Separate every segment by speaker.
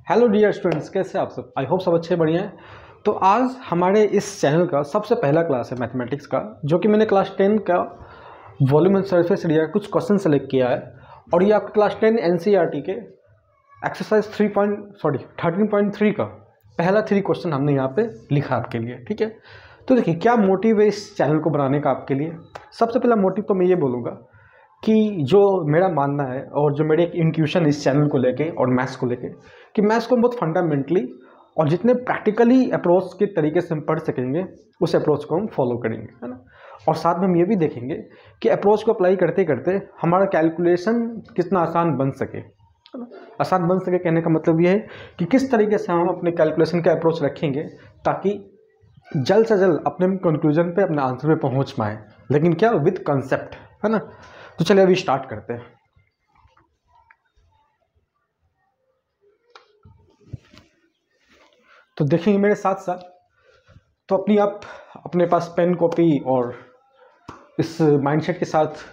Speaker 1: Hello dear students, कैसे आप सब? आई होप सब अच्छे बढ़िया हैं। तो आज हमारे इस चैनल का सबसे पहला क्लास है मैथमेटिक्स का, जो कि मैंने क्लास 10 का वॉल्यूम एंड सरफेस एरिया का कुछ क्वेश्चन सेलेक्ट किया है। और ये आपका क्लास 10 एनसीईआरटी के एक्सरसाइज 13.3 का पहला 3 क्वेश्चन हमने यहाँ पे लिखा आपके लिए। ठीक है, तो देखिए क्या मोटिव है इस चैनल को बनाने का आपके लिए। सबसे पहला मोटिव तो मैं ये बोलूँगा कि जो मेरा मानना है और जो मेरे एक इंट्यूशन इस चैनल को लेके और मैथ्स को लेके, कि मैथ्स को हम बहुत फंडामेंटली और जितने प्रैक्टिकली अप्रोच के तरीके से हम पढ़ सकेंगे उस अप्रोच को हम फॉलो करेंगे, है ना। और साथ में हम ये भी देखेंगे कि अप्रोच को अप्लाई करते करते हमारा कैलकुलेशन कितना आसान बन सके, है ना। आसान बन सके कहने का मतलब ये है कि किस तरीके से हम अपने कैलकुलेशन का अप्रोच रखेंगे ताकि जल्द से जल्द अपने कंक्लूजन पे, अपने आंसर पे पहुंच पाए, लेकिन क्या विद कंसेप्ट, है ना। तो चलिए अभी स्टार्ट करते हैं। तो देखेंगे मेरे साथ साथ, तो अपने पास पेन कॉपी और इस माइंडसेट के साथ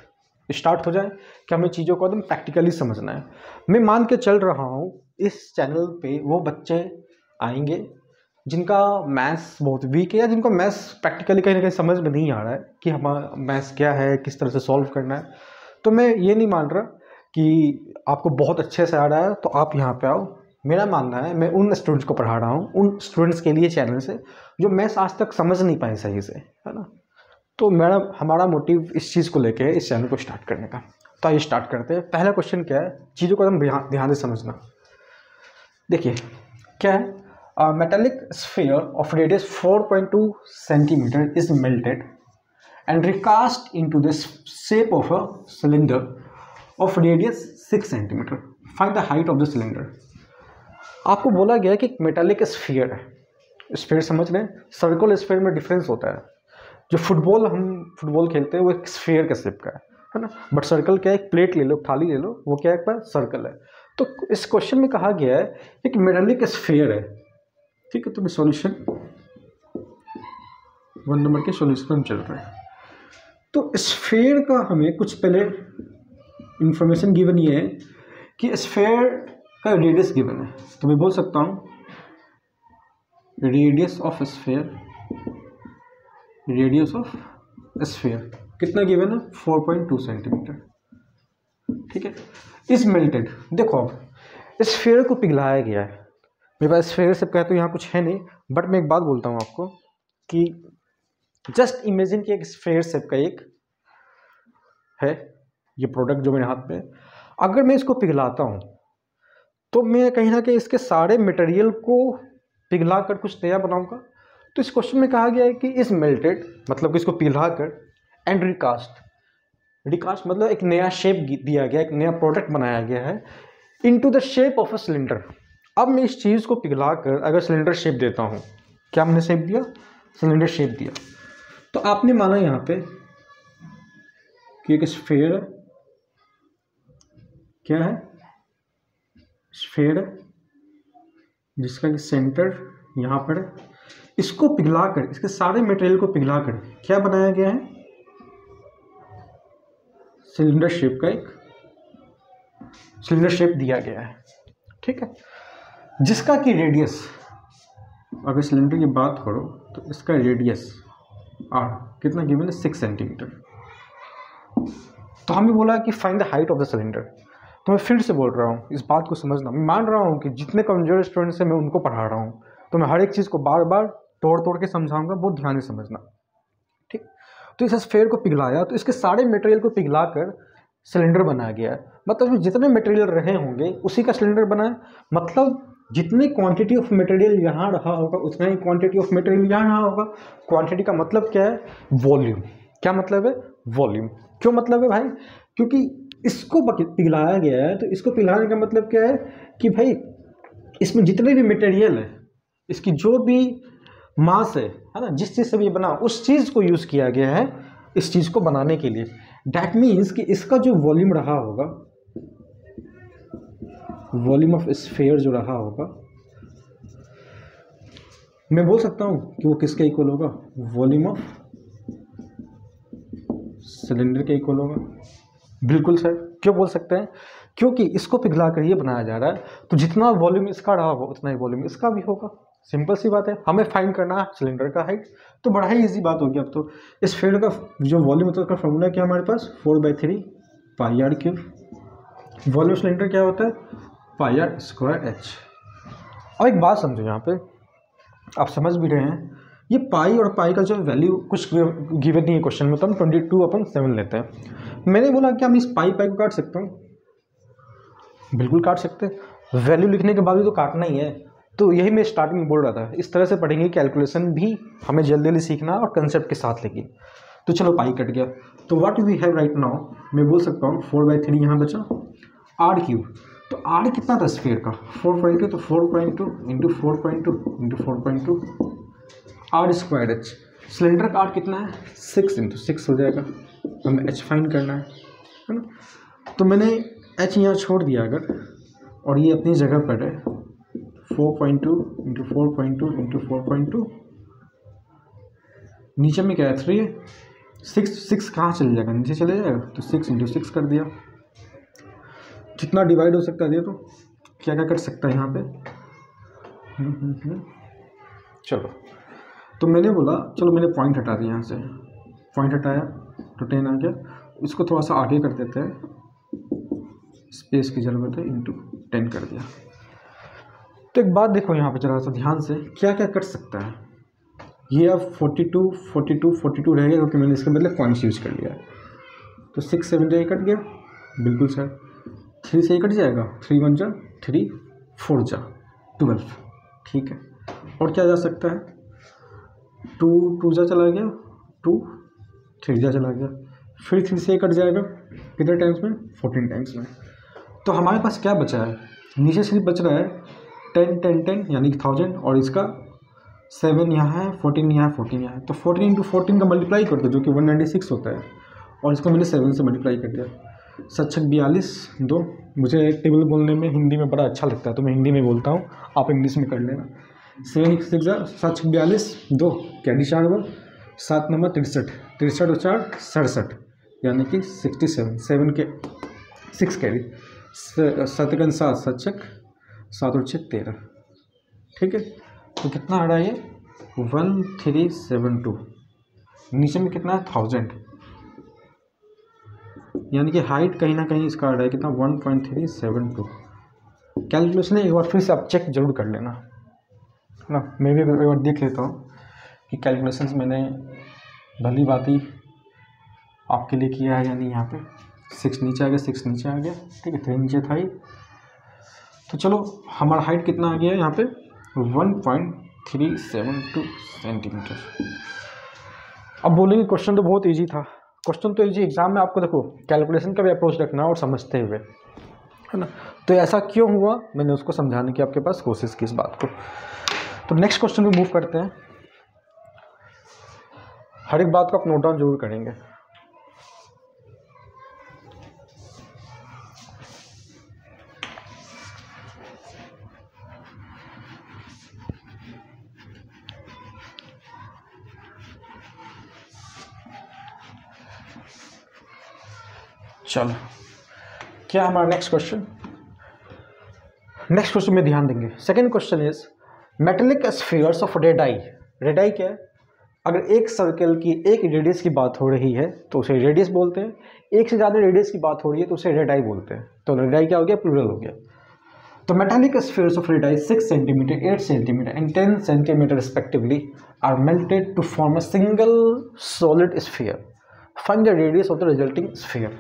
Speaker 1: स्टार्ट हो जाए कि हमें चीज़ों को एकदम प्रैक्टिकली समझना है। मैं मान के चल रहा हूँ इस चैनल पे वो बच्चे आएंगे जिनका मैथ्स बहुत वीक है, या जिनको मैथ्स प्रैक्टिकली कहीं ना कहीं समझ में नहीं आ रहा है कि हमारा मैथ्स क्या है, किस तरह से सॉल्व करना है। तो मैं ये नहीं मान रहा कि आपको बहुत अच्छे से आ रहा है तो आप यहाँ पे आओ। मेरा मानना है, मैं उन स्टूडेंट्स को पढ़ा रहा हूँ, उन स्टूडेंट्स के लिए चैनल से जो मैथ्स आज तक समझ नहीं पाए सही से, है ना। तो हमारा मोटिव इस चीज़ को लेके है इस चैनल को स्टार्ट करने का। तो आइए स्टार्ट करते हैं। पहला क्वेश्चन क्या है, चीज़ों को एकदम ध्यान से समझना। देखिए क्या है, metallic sphere of radius 4.2 centimetre is melted and recast into the shape of a cylinder of radius 6 centimeter. Find the height of the cylinder. आपको बोला गया है कि मेटालिक स्फीयर है। स्फीयर समझ रहे हैं, सर्कल स्फीयर में डिफरेंस होता है। जो हम फुटबॉल खेलते हैं वो एक स्फीयर का शेप का है ना। बट सर्कल क्या है, एक प्लेट ले लो, थाली ले लो, वो क्या है, सर्कल है। तो इस क्वेश्चन में कहा गया है एक मेटालिक स्फीयर है। ठीक है, तो सॉल्यूशन 1 नंबर के सॉल्यूशन चल रहे हैं। तो स्फीयर का हमें कुछ पहले इंफॉर्मेशन गिवन ये है कि स्फीयर का रेडियस गिवन है। तो मैं बोल सकता हूँ रेडियस ऑफ स्फीयर कितना गिवन है, 4.2 सेंटीमीटर। ठीक है, इस मेल्टेड, देखो अब स्फीयर को पिघलाया गया है। मेरे पास स्फीयर से कहते तो यहाँ कुछ है नहीं, बट मैं एक बात बोलता हूँ आपको कि जस्ट इमेजिन कि एक स्फीयर शेप का एक है ये प्रोडक्ट जो मेरे हाथ में, अगर मैं इसको पिघलाता हूँ तो मैं कहीं ना कहीं इसके सारे मटेरियल को पिघला कर कुछ नया बनाऊंगा। तो इस क्वेश्चन में कहा गया है कि इस मेल्टेड मतलब कि इसको पिघला कर एंड रिकास्ट मतलब एक नया शेप दिया गया, एक नया प्रोडक्ट बनाया गया है into the shape of a cylinder. अब मैं इस चीज़ को पिघला कर अगर सिलेंडर शेप देता हूँ, क्या हमने शेप दिया, सिलेंडर शेप दिया। तो आपने माना यहाँ पे कि एक स्फीयर है, क्या है, स्फीयर है जिसका कि सेंटर यहाँ पर है। इसको पिघलाकर, इसके सारे मटेरियल को पिघलाकर क्या बनाया गया है, सिलेंडर शेप का एक सिलेंडर शेप दिया गया है। ठीक है, जिसका कि रेडियस, अगर सिलेंडर की बात करो तो इसका रेडियस आर कितना गिवन है, 6 सेंटीमीटर। तो हमें बोला कि find the height of the cylinder. तो मैं फिर से बोल रहा हूँ, इस बात को समझना। मैं मान रहा हूँ कि जितने कमजोर स्टूडेंट्स हैं मैं उनको पढ़ा रहा हूँ, तो मैं हर एक चीज़ को बार बार तोड़ तोड़ के समझाऊंगा, बहुत ध्यान से समझना। ठीक, तो इस स्फीयर को पिघलाया तो इसके सारे मटेरियल को पिघला कर सिलेंडर बनाया गया है। मतलब जितने मटेरियल रहे होंगे उसी का सिलेंडर बना है। मतलब जितनी क्वांटिटी ऑफ मटेरियल यहाँ रहा होगा उतना ही क्वांटिटी ऑफ मटेरियल यहाँ रहा होगा। क्वांटिटी का मतलब क्या है, वॉल्यूम। क्या मतलब है, वॉल्यूम। क्यों मतलब है भाई, क्योंकि इसको पिघलाया गया है। तो इसको पिघलाने का मतलब क्या है कि भाई इसमें जितने भी मटेरियल है, इसकी जो भी मास है ना, जिस चीज़ से भी बना उस चीज़ को यूज़ किया गया है इस चीज़ को बनाने के लिए। डैट मीन्स कि इसका जो वॉल्यूम रहा होगा, वॉल्यूम ऑफ स्फीयर जो रहा होगा, मैं बोल सकता हूँ कि वो किसके इक्वल होगा, वॉल्यूम ऑफ सिलेंडर के इक्वल होगा। बिल्कुल सर, क्यों बोल सकते हैं, क्योंकि इसको पिघला कर ये बनाया जा रहा है, तो जितना वॉल्यूम इसका रहा होगा उतना ही वॉल्यूम इसका भी होगा। सिंपल सी बात है। हमें फाइंड करना है सिलेंडर का हाइट, तो बड़ा ही इजी बात होगी। अब तो इस फील्ड का जो वॉल्यूम होता है उसका फॉर्मूला क्या हमारे पास, 4/3 पाई आर क्यूब। वॉल्यूम सिलेंडर क्या होता है, पाई आर स्क्वायर एच। अब एक बात समझो, यहाँ पे आप समझ भी रहे हैं, ये पाई और पाई का जो वैल्यू कुछ गिवन नहीं है क्वेश्चन में, तो हम 22/7 लेते हैं। मैंने बोला कि हम इस पाई को काट सकते हैं, बिल्कुल काट सकते हैं। वैल्यू लिखने के बाद भी तो काटना ही है। तो यही मैं स्टार्टिंग में बोल रहा था, इस तरह से पढ़ेंगे कैलकुलेशन भी हमें जल्दी जल्दी सीखना और कंसेप्ट के साथ लेके। तो चलो पाई कट गया, तो what we have right now, मैं बोल सकता हूँ 4/3 यहाँ बचा, आर क्यूब। तो आर कितना था स्फीयर का, 4.2, तो 4.2 into 4.2 into 4.2 R square H. Cylinder का आर कितना है, 6 इंटू 6 हो जाएगा। हमें एच फाइंड करना है ना। तो मैंने एच यहाँ छोड़ दिया अगर, और ये अपनी जगह पर है 4.2 इंटू 4.2 इंटू 4.2, नीचे में क्या है 3 है, 6 कहाँ चले जाएगा, नीचे चले जाएगा, तो 6 इंटू 6 कर दिया। जितना डिवाइड हो सकता है, तो क्या क्या कर सकता है यहाँ पे। चलो, तो मैंने बोला चलो मैंने पॉइंट हटा दिया, यहाँ से पॉइंट हटाया तो 10 आ गया। इसको थोड़ा सा आगे कर देते हैं, स्पेस की ज़रूरत है, इंटू 10 कर दिया। तो एक बात देखो यहाँ पे जरा सा ध्यान से, क्या क्या कट सकता है। ये अब 42 रहेगा, क्योंकि मैंने इसके बदले पॉइंट्स यूज कर लिया। तो 6 7 जा कट गया, बिल्कुल सर। 3 से ही कट जाएगा, 3 1 जा 3, 4 जा 12, ठीक है। और क्या जा सकता है, 2 जा चला गया, 2 3 जा चला गया, फिर 3 से ही कट जाएगा, कितने टाइम्स में, 14 टाइम्स में। तो हमारे पास क्या बचा है, नीचे सिर्फ बच रहा है 10 10 10 यानी कि 1000, और इसका 7 यहाँ है, 14 यहाँ है, 14 यहाँ है। तो 14 इंटू 14 का मल्टीप्लाई कर दो, जो कि 196 होता है, और इसको मैंने 7 से मल्टीप्लाई कर दिया। 7 42 2। मुझे टेबल बोलने में हिंदी में बड़ा अच्छा लगता है, तो मैं हिंदी में बोलता हूँ, आप इंग्लिश में कर लेना। 7 6 7 42 2, कैडी 4 बार, 7 नंबर 63, 63 और 4 67, यानी कि 67। 7 के 6 कैरी, 7 का 7 7 छक, 7 और 6 13, ठीक है। तो कितना आ रहा है ये, 1372। नीचे में कितना है 1000, यानी कि हाइट कहीं ना कहीं इसका आ रहा है कितना, 1.372। कैलकुलेशन एक बार फिर से आप चेक जरूर कर लेना, है ना। मैं भी एक बार देख लेता हूँ कि कैलकुलेशंस मैंने भली बाती आपके लिए किया है या नहीं। यहाँ पे 6 नीचे आ गया, 6 नीचे आ गया, ठीक है, 3 नीचे था ही। तो चलो हमारा हाइट कितना आ गया यहाँ पे, 1.372 सेंटीमीटर। अब बोलेंगे क्वेश्चन तो बहुत इजी था। क्वेश्चन तो इजी, एग्जाम में आपको देखो कैलकुलेशन का भी अप्रोच रखना और समझते हुए, है ना। तो ऐसा क्यों हुआ, मैंने उसको समझाने की आपके पास कोशिश की इस बात को। तो नेक्स्ट क्वेश्चन में मूव करते हैं। हर एक बात को आप नोट डाउन जरूर करेंगे। चलो, क्या हमारा नेक्स्ट क्वेश्चन में ध्यान देंगे। Second question is metallic spheres of radii. Radii क्या है, अगर एक सर्कल की एक रेडियस की बात हो रही है तो उसे रेडियस बोलते हैं, एक से ज़्यादा रेडियस की बात हो रही है तो उसे रेडाई बोलते हैं। तो रेडाई क्या हो गया, प्लूरल हो गया। तो metallic spheres of radii 6 centimetre, 8 centimetre and 10 centimetre respectively are melted to form a single solid sphere. Find the radius of the resulting sphere.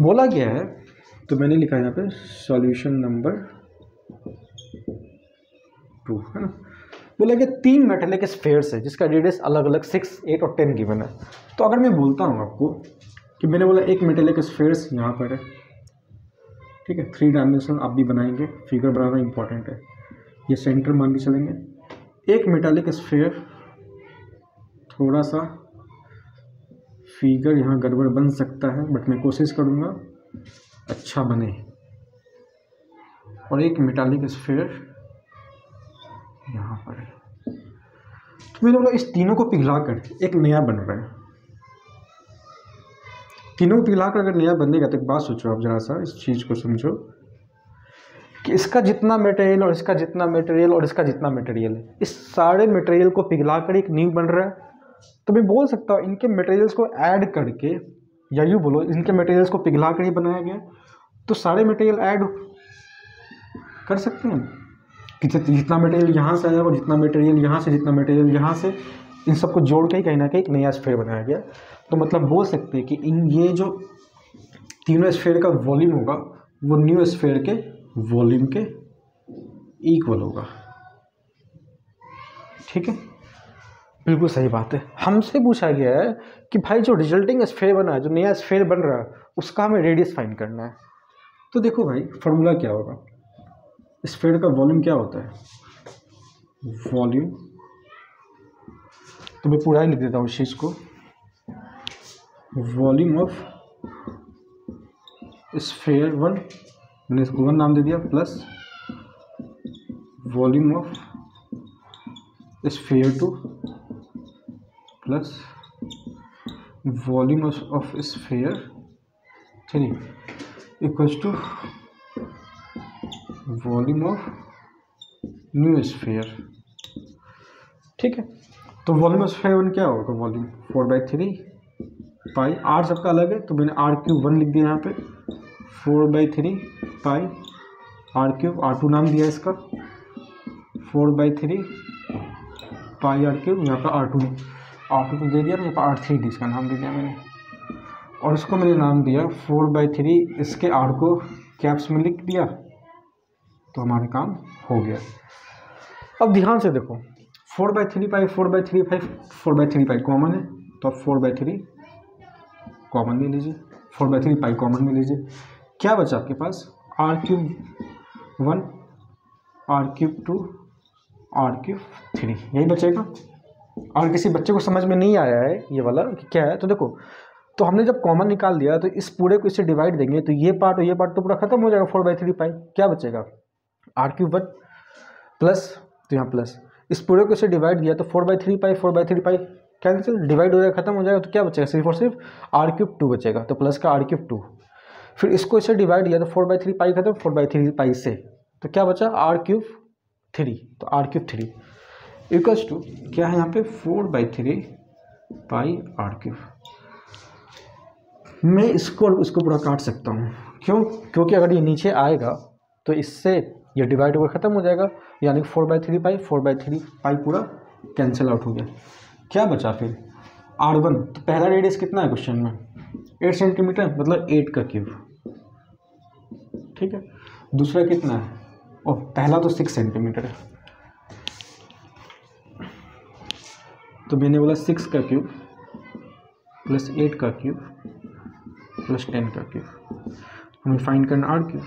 Speaker 1: बोला गया है, तो मैंने लिखा है यहाँ पे सॉल्यूशन नंबर 2, है ना। बोला गया 3 मेटेलिक स्फीयर्स है जिसका रेडियस अलग अलग 6, 8 और 10 गिवन है। तो अगर मैं बोलता हूँ आपको कि मैंने बोला एक मेटेलिक स्फीयर्स यहाँ पर है, ठीक है, 3 डायमेंशन आप भी बनाएंगे, फिगर बनाना इंपॉर्टेंट है, ये सेंटर मान के चलेंगे। एक मेटेलिक स्फीयर, थोड़ा सा फिगर यहाँ गड़बड़ बन सकता है, बट मैं कोशिश करूँगा अच्छा बने। और एक मेटालिक स्फीयर यहाँ पर है। तो मैंने बोला इस तीनों को पिघलाकर एक नया बन रहा है। तीनों को पिघला कर अगर नया बनेगा तो एक बात सोचो आप जरा सा, इस चीज़ को समझो कि इसका जितना मटेरियल और इसका जितना मटेरियल और इसका जितना मटेरियल है, इस सारे मटेरियल को पिघला कर एक नींव बन रहा है। तो मैं बोल सकता हूँ इनके मटेरियल्स को ऐड करके, या यूँ बोलो इनके मटेरियल्स को पिघला कर ही बनाया गया, तो सारे मटेरियल ऐड कर सकते हैं कि जितना मटेरियल यहाँ से आया और जितना मटेरियल यहाँ से, जितना मटेरियल यहाँ से, इन सबको जोड़ के ही कहीं ना कहीं एक नया स्फीयर बनाया गया। तो मतलब बोल सकते हैं कि इन ये जो तीनों स्फीयर का वॉल्यूम होगा वो न्यू स्फीयर के वॉल्यूम के इक्वल होगा। ठीक है, बिल्कुल सही बात है। हमसे पूछा गया है कि भाई जो रिजल्टिंग स्फीयर बना है, जो नया स्फीयर बन रहा है, उसका हमें रेडियस फाइंड करना है। तो देखो भाई फॉर्मूला क्या होगा, स्फीयर का वॉल्यूम क्या होता है, वॉल्यूम, तो मैं पूरा ही लिख देता हूँ इस चीज़ को, वॉल्यूम ऑफ स्फीयर 1, मैंने इसको 1 नाम दे दिया, plus volume of sphere 2 plus volume of sphere 3 equals to volume of new sphere. ठीक है, तो वॉल्यूम ऑफ स्फीयर 1 क्या होगा, वॉल्यूम 4/3 पाई, आर सबका अलग है तो मैंने r³ 1 लिख दिया यहाँ पे, 4/3 पाई r³ r2 नाम दिया इसका, 4/3 पाई r³ यहाँ पर r2 तो दे दिया ना, यहाँ पर r3 इसका नाम दे दिया मैंने, और इसको मैंने नाम दिया 4/3, इसके r को कैप्स में लिख दिया, तो हमारा काम हो गया। अब ध्यान से देखो 4/3 पाई 4/3 पाई 4/3 पाई कॉमन है, तो अब 4/3 कॉमन ले लीजिए, 4/3 पाई कॉमन ले लीजिए, क्या बचा आपके पास, r³ 1 r³ 2 r³ 3, यही बचेगा। और किसी बच्चे को समझ में नहीं आया है ये वाला कि क्या है, तो देखो, तो हमने जब कॉमन निकाल दिया तो इस पूरे को इससे डिवाइड देंगे तो ये पार्ट और ये पार्ट तो पूरा खत्म हो जाएगा, 4/3 पाई, क्या बचेगा, r³ 1 प्लस, तो यहाँ प्लस, इस पूरे को इससे डिवाइड दिया तो 4/3 पाई 4/3 पाई कैंसिल, डिवाइड हो जाएगा, खत्म हो जाएगा, तो क्या बचेगा, सिर्फ और सिर्फ r³ 2 बचेगा, तो प्लस का r³ 2, फिर इसको इससे डिवाइड दिया तो 4/3 पाई खत्म, 4/3 पाई से, तो क्या बचा r³ 3, तो r³ 3 इक्वल्स टू क्या है यहाँ पे 4/3 पाई r³। मैं इसको और इसको पूरा काट सकता हूँ, क्यों, क्योंकि अगर ये नीचे आएगा तो इससे ये डिवाइड होकर ख़त्म हो जाएगा, यानी 4/3 पाई 4/3 पाई पूरा कैंसिल आउट हो गया। क्या बचा फिर r1, तो पहला रेडियस कितना है क्वेश्चन में, 8 सेंटीमीटर, मतलब 8 का क्यूब। ठीक है, दूसरा कितना है, ओह पहला तो 6 सेंटीमीटर है, तो मैंने बोला 6 का क्यूब प्लस 8 का क्यूब प्लस 10 का क्यूब, हमें फाइंड करना r³,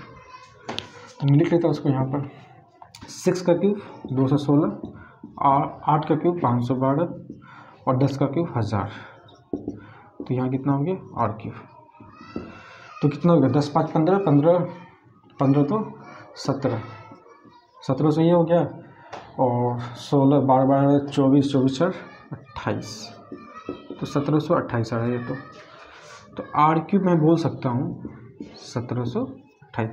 Speaker 1: तो मैं लिख लेता हूँ उसको यहाँ पर, 6 का क्यूब 216, 8 का क्यूब 512 और 10 का क्यूब 1000, तो यहाँ कितना हो गया r³, तो कितना हो गया 10 5 15 15 15 तो 17 1700 ये हो गया, और 16 12 12 24 24 4 28, तो 1728 आ रहा है ये, तो r³ मैं बोल सकता हूँ 1728।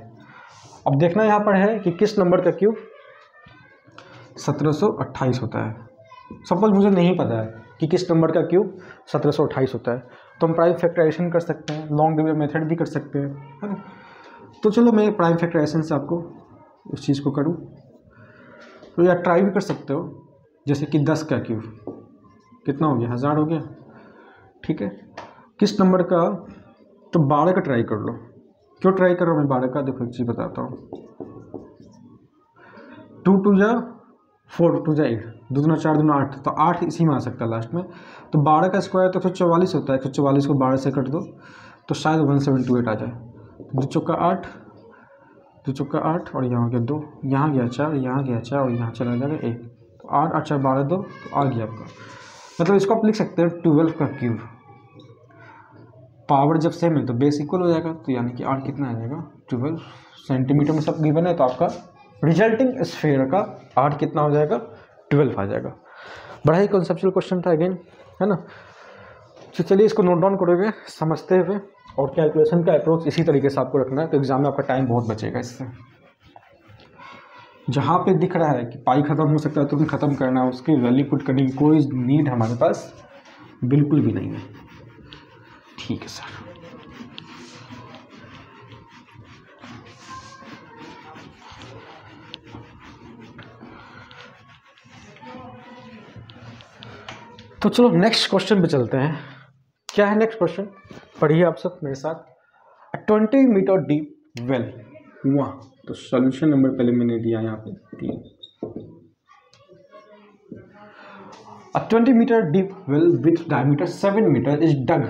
Speaker 1: अब देखना यहाँ पर है कि किस नंबर का क्यूब 1728 होता है। सपोज मुझे नहीं पता है कि किस नंबर का क्यूब 1728 होता है, तो हम प्राइम फैक्टराइजेशन कर सकते हैं, लॉन्ग डिवीजन मेथड भी कर सकते हैं, है ना। तो चलो मैं प्राइम फैक्टराइजेशन से आपको उस चीज़ को करूँ, तो या ट्राई भी कर सकते हो, जैसे कि 10 का क्यूब कितना हो गया 1000 हो गया। ठीक है, किस नंबर का, तो 12 का ट्राई कर लो। क्यों ट्राई कर रहा हूँ मैं 12 का, देखो एक चीज़ बताता हूँ, 2 2 जा 4 2 जा 8, 2 दूना 4 दूना 8, तो 8 इसी में आ सकता है लास्ट में। तो 12 का स्क्वायर तो 144 होता है, 144 को 12 से कट दो तो शायद 1728 आ जाए। 2 चौका 8, 2 चौका 8 और यहाँ हो गया 2, यहाँ गया 4, यहाँ गया 4 और यहाँ चला जाएगा 1, तो 8 8 12 2, तो आ गया आपका। मतलब इसको आप लिख सकते हैं 12 का क्यूब। पावर जब सेम है तो बेस इक्वल हो जाएगा, तो यानी कि r कितना आ जाएगा 12 सेंटीमीटर में सब गिवन है, तो आपका रिजल्टिंग स्फीयर का r कितना हो जाएगा 12 आ जाएगा। बड़ा ही कॉन्सेप्चुअल क्वेश्चन था अगेन, है ना। तो चलिए इसको नोट डाउन करोगे समझते हुए। और कैलकुलेशन का अप्रोच इसी तरीके से आपको रखना है, तो एग्जाम में आपका टाइम बहुत बचेगा इससे। जहाँ पे दिख रहा है कि पाई ख़त्म हो सकता है तुरंत ख़त्म करना है, उसकी वैल्यू पुट करने की कोई नीड हमारे पास बिल्कुल भी नहीं है। ठीक है सर। तो चलो नेक्स्ट क्वेश्चन पे चलते हैं। क्या है नेक्स्ट क्वेश्चन, पढ़िए आप सब मेरे साथ। 20 मीटर डीप वेल, कुआं। तो सॉल्यूशन नंबर पहले मैंने दिया यहाँ पे 3। A 20 meter deep well with diameter 7 meter is dug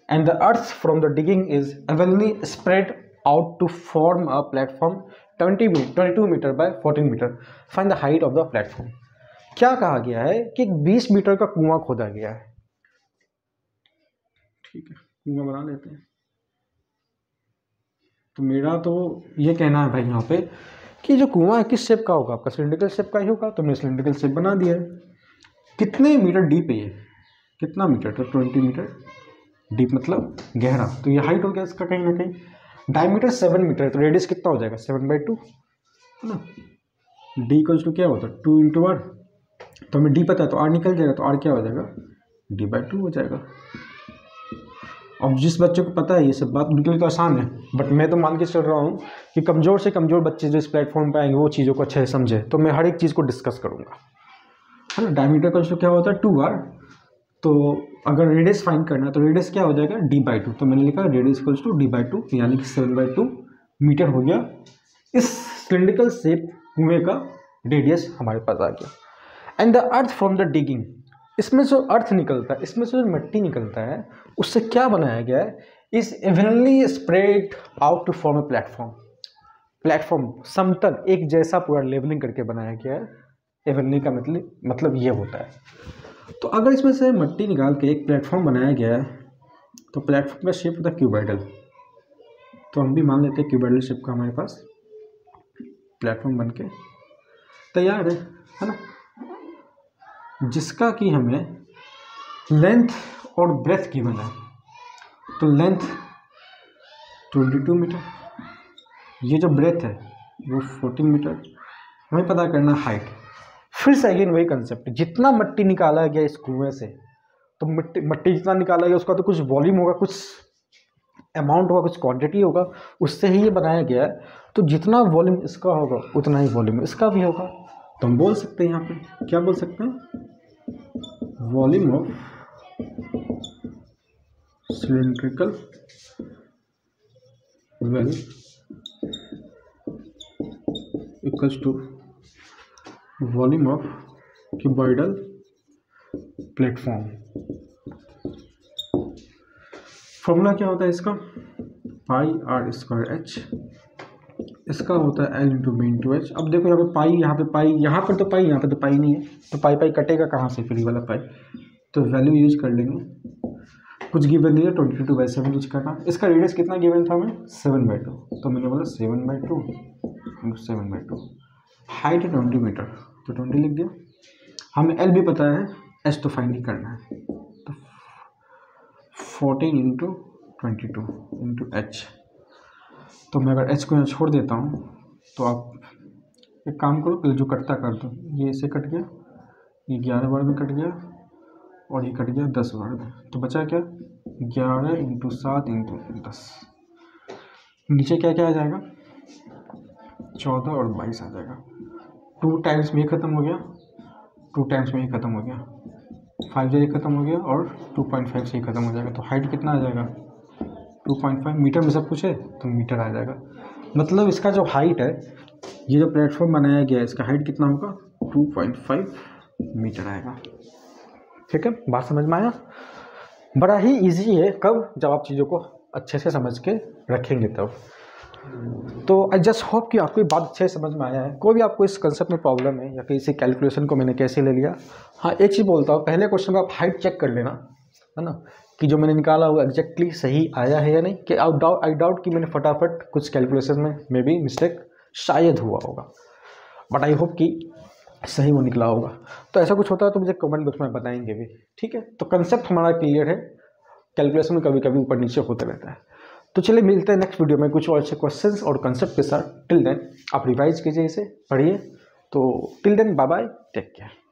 Speaker 1: and the earth from the digging is evenly spread out to form a platform 22 meter by 14 meter. Find the height of the platform. क्या कहा गया है कि 20 metre का कुआं खोदा गया है। ठीक है, कुआं बना लेते हैं। तो मेरा तो ये कहना है भाई यहाँ पे कि जो कुआं है किस शेप का होगा, आपका सिलिंड्रिकल शेप का ही होगा, तो मैंने सिलिंड्रिकल शेप बना दिया है। कितने मीटर डीप है ये, कितना मीटर, तो 20 मीटर डीप मतलब गहरा, तो ये हाइट हो गया इसका कहीं ना कहीं। डायमीटर 7 मीटर है, तो रेडियस कितना हो जाएगा 7/2 है ना। डी इक्वल्स टू क्या होता है 2 × r, तो हमें डी पता है तो आर निकल जाएगा, तो आर क्या हो जाएगा d/2 हो जाएगा। अब जिस बच्चे को पता है ये सब बात उनके लिए तो आसान है, बट मैं तो मान के चल रहा हूँ कि कमज़ोर से कमज़ोर बच्चे जो इस प्लेटफॉर्म पे आएंगे वो चीज़ों को अच्छे से समझे, तो मैं हर एक चीज़ को डिस्कस करूँगा, है ना। डायमीटर का क्या होता है 2r, तो अगर रेडियस फाइंड करना है तो रेडियस क्या हो जाएगा d/2, तो मैंने लिखा रेडियस इक्वल्स टू d/2 यानी कि 7/2 मीटर हो गया। इस सिलिंड्रिकल शेप कुएं का रेडियस हमारे पास आ गया। And the earth from the digging, इसमें जो अर्थ निकलता है, इसमें से जो मिट्टी निकलता है, उससे क्या बनाया गया है, is evenly spread out to form a platform. Platform समतल एक जैसा पूरा लेवलिंग करके बनाया गया है। इवनली का मतलब ये होता है। तो अगर इसमें से मिट्टी निकाल के एक प्लेटफॉर्म बनाया गया है, तो प्लेटफॉर्म का शेप होता है क्यूबॉइडल, तो हम भी मान लेते हैं क्यूबॉइडल शेप का हमारे पास प्लेटफॉर्म बनके तैयार है ना, जिसका कि हमें लेंथ और ब्रेथ गिवन है। तो लेंथ 22 मीटर, ये जो ब्रेथ है वो 14 मीटर, हमें पता करना हाइट। फिर से अगेन वही कंसेप्ट, जितना मिट्टी निकाला गया इस कुएं से, तो मिट्टी जितना निकाला गया उसका तो कुछ वॉल्यूम होगा, कुछ अमाउंट होगा, कुछ क्वांटिटी होगा, उससे ही ये बनाया गया है। तो जितना वॉल्यूम इसका होगा उतना ही वॉल्यूम इसका भी होगा। तो हम बोल सकते हैं यहाँ पे क्या बोल सकते हैं, volume of cylindrical well equals to volume of cuboidal platform. Formula क्या होता है इसका, πr²h, इसका होता है L × b × h। अब देखो यहाँ पे पाई, यहाँ पे पाई, यहाँ पर तो पाई, यहाँ पे तो पाई नहीं है, तो पाई पाई कटेगा कहाँ से फिर ये वाला पाई, तो वैल्यू यूज कर लेंगे। कुछ गिवन नहीं है, 22/7 यूज करना। इसका रेडियस कितना गिवन था हमें 7/2, तो मैंने बोला 7/2 × 7/2। हाइट है 20 मीटर, तो 20 लिख दिया। हमें L भी पता है, H तो फाइंड ही करना है, तो 14 × 22 × h। तो मैं अगर h को यहाँ छोड़ देता हूँ तो आप एक काम करो, पहले जो कटता कर दो, ये इसे कट गया, ये 11 बार में कट गया और ये कट गया 10 बार में, तो बचा क्या 11 × 7 × 10। नीचे क्या क्या आ जाएगा 14 और 22 आ जाएगा। 2 टाइम्स में ये ख़त्म हो गया, 2 टाइम्स में ये ख़त्म हो गया, 5 से ये ख़त्म हो गया और 2.5 से ही ख़त्म हो जाएगा। तो हाइट कितना आ जाएगा 2.5, मीटर में सब कुछ है तो मीटर आ जाएगा। मतलब इसका जो हाइट है, ये जो प्लेटफॉर्म बनाया गया है, इसका हाइट कितना होगा 2.5 मीटर आएगा। ठीक है, बात समझ में आया। बड़ा ही इजी है, कब जब आप चीज़ों को अच्छे से समझ के रखेंगे तब। तो आई जस्ट होप कि आपको ये बात अच्छे से समझ में आया है। कोई भी आपको इस कंसेप्ट में प्रॉब्लम है या किसी कैलकुलेशन को मैंने कैसे ले लिया, हाँ एक चीज़ बोलता हूँ, पहले क्वेश्चन में आप हाइट चेक कर लेना, है ना, कि जो मैंने निकाला वो एग्जैक्टली सही आया है या नहीं। कि आई डाउट कि मैंने फटाफट कुछ कैलकुलेशन में भी मिस्टेक शायद हुआ होगा, बट आई होप कि सही वो निकला होगा। तो ऐसा कुछ होता है तो मुझे कमेंट बॉक्स में बताएंगे भी, ठीक है। तो कंसेप्ट हमारा क्लियर है। कैलकुलेशन में कभी कभी ऊपर नीचे होते रहता है। तो चलिए मिलते हैं नेक्स्ट वीडियो में कुछ और अच्छे क्वेश्चंस और कंसेप्ट के साथ। टिल देन आप रिवाइज कीजिए, इसे पढ़िए। तो till then bye bye, take care.